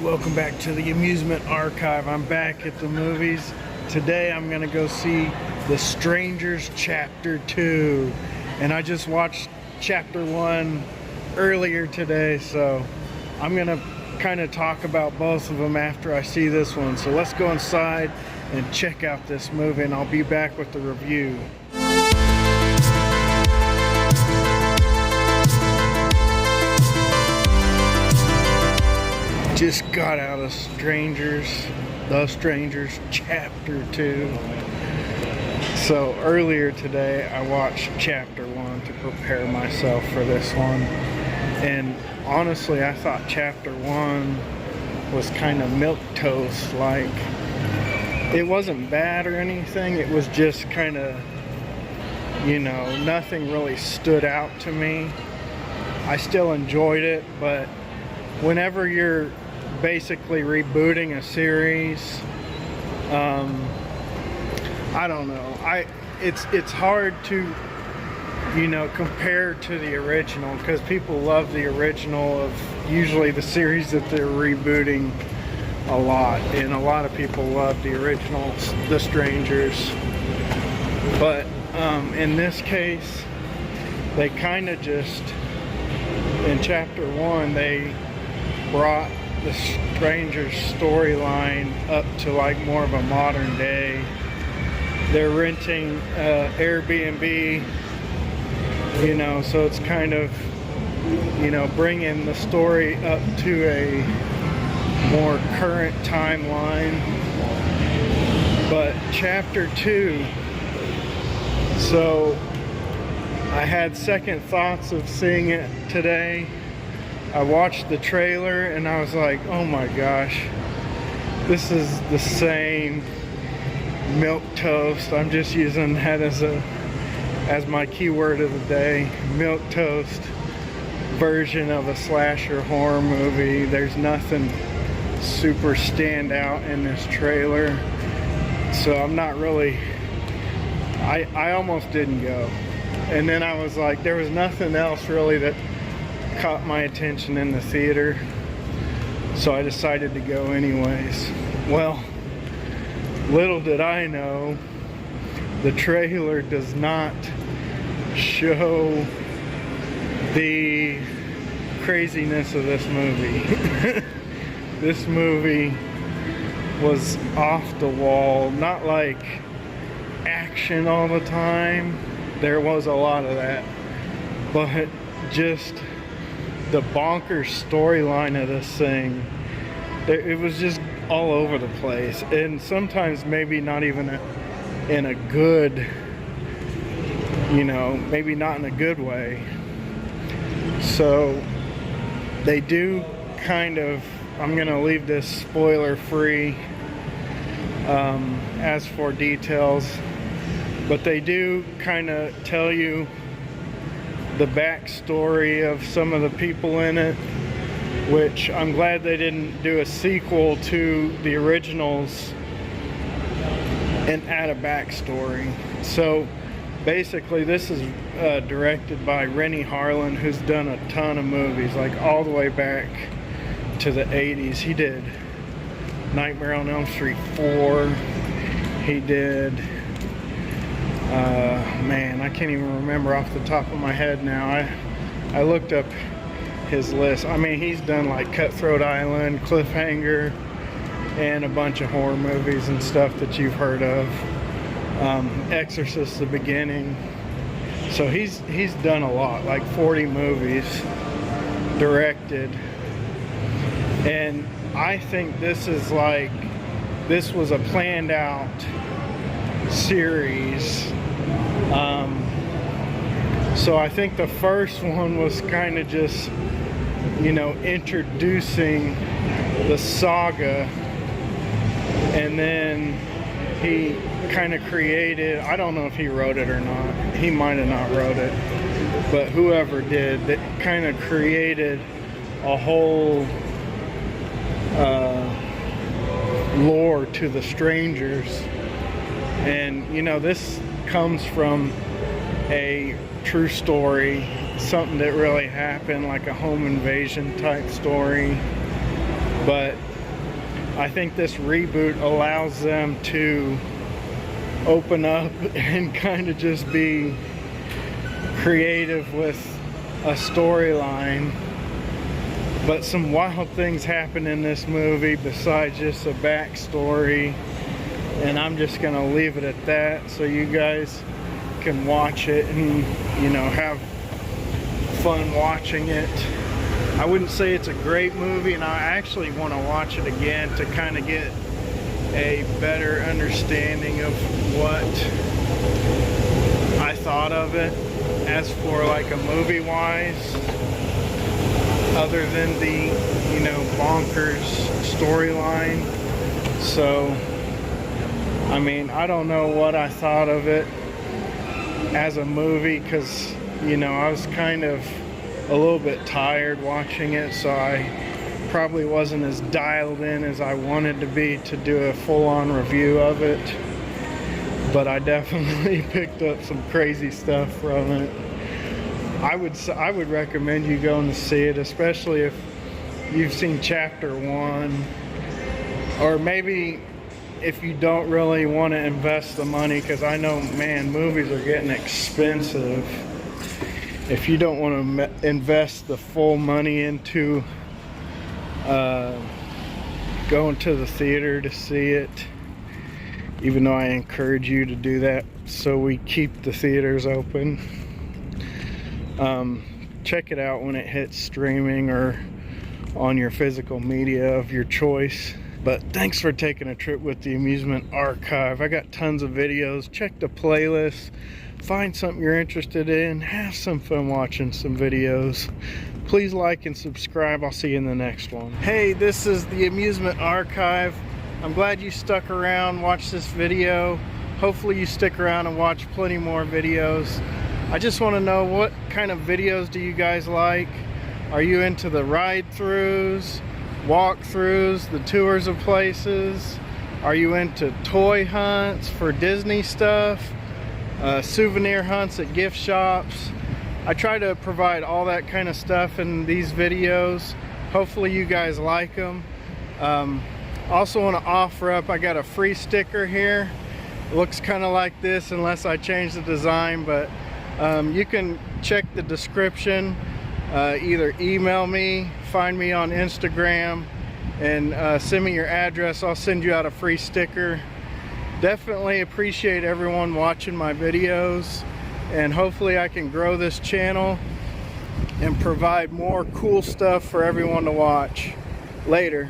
welcome back to the Amusement Archive. I'm back at the movies. Today I'm gonna go see The Strangers Chapter 2. And I just watched Chapter 1 earlier today, so I'm gonna kind of talk about both of them after I see this one. So let's go inside and check out this movie, and I'll be back with the review. Just got out of The Strangers Chapter 2. So earlier today I watched Chapter 1 to prepare myself for this one. And honestly, I thought Chapter 1 was kind of milquetoast. Like, it wasn't bad or anything. It was just kind of, you know, nothing really stood out to me. I still enjoyed it, but whenever you're basically rebooting a series, I don't know, it's hard to, you know, compare to the original, because people love the original of usually the series that they're rebooting a lot, and a lot of people love the original The Strangers. But in this case, they kind of just, in Chapter 1, they brought the Strangers storyline up to like more of a modern day. They're renting Airbnb, you know, so it's kind of, you know, bringing the story up to a more current timeline. But Chapter 2, so I had second thoughts of seeing it today. I watched the trailer and I was like, oh my gosh, this is the same milquetoast. I'm just using that as my keyword of the day. Milquetoast version of a slasher horror movie. There's nothing super stand out in this trailer. So I'm not really, I almost didn't go. And then I was like, there was nothing else really that caught my attention in the theater, so I decided to go anyways. Well, little did I know, the trailer does not show the craziness of this movie. This movie was off the wall, not like action all the time. There was a lot of that, but just the bonkers storyline of this thing, it was just all over the place, and sometimes maybe not even in a good, you know, maybe not in a good way. So they do kind of, I'm gonna leave this spoiler free as for details, but they do kind of tell you the backstory of some of the people in it, which I'm glad they didn't do a sequel to the originals and add a backstory. So basically this is directed by Renny Harlin, who's done a ton of movies, like all the way back to the 80s. He did Nightmare on Elm Street 4. He did man, I can't even remember off the top of my head now. I looked up his list. I mean, he's done like Cutthroat Island, Cliffhanger, and a bunch of horror movies and stuff that you've heard of. Exorcist: The Beginning. So he's done a lot, like 40 movies directed. And I think this is like, this was a planned out series. So I think the first one was kind of just, you know, introducing the saga, and then he kind of created, I don't know if he wrote it or not, he might have not wrote it, but whoever did, that kind of created a whole lore to the Strangers. And you know, this comes from a true story, something that really happened, like a home invasion type story. But I think this reboot allows them to open up and kind of just be creative with a storyline. But some wild things happen in this movie besides just a backstory, and I'm just gonna leave it at that so you guys can watch it and, you know, have fun watching it. I wouldn't say it's a great movie, and I actually want to watch it again to kind of get a better understanding of what I thought of it. As for like a movie wise, other than the, you know, bonkers storyline. So I mean, I don't know what I thought of it as a movie, because, you know, I was kind of a little bit tired watching it, so I probably wasn't as dialed in as I wanted to be to do a full-on review of it. But I definitely picked up some crazy stuff from it. I would recommend you going to see it, especially if you've seen chapter 1, or maybe if you don't really want to invest the money, because I know, man, movies are getting expensive. If you don't want to invest the full money into going to the theater to see it, even though I encourage you to do that so we keep the theaters open, check it out when it hits streaming or on your physical media of your choice. But thanks for taking a trip with the Amusement Archive. I got tons of videos. Check the playlist. Find something you're interested in. Have some fun watching some videos. Please like and subscribe. I'll see you in the next one. Hey, this is the Amusement Archive. I'm glad you stuck around, watched this video. Hopefully you stick around and watch plenty more videos. I just want to know, what kind of videos do you guys like? Are you into the ride-throughs, walkthroughs, the tours of places? Are you into toy hunts for Disney stuff? Souvenir hunts at gift shops? I try to provide all that kind of stuff in these videos. Hopefully you guys like them. Also want to offer up, I got a free sticker here. It looks kind of like this unless I change the design, but you can check the description. Either email me, find me on Instagram, and send me your address. I'll send you out a free sticker. Definitely appreciate everyone watching my videos, and hopefully I can grow this channel and provide more cool stuff for everyone to watch. Later.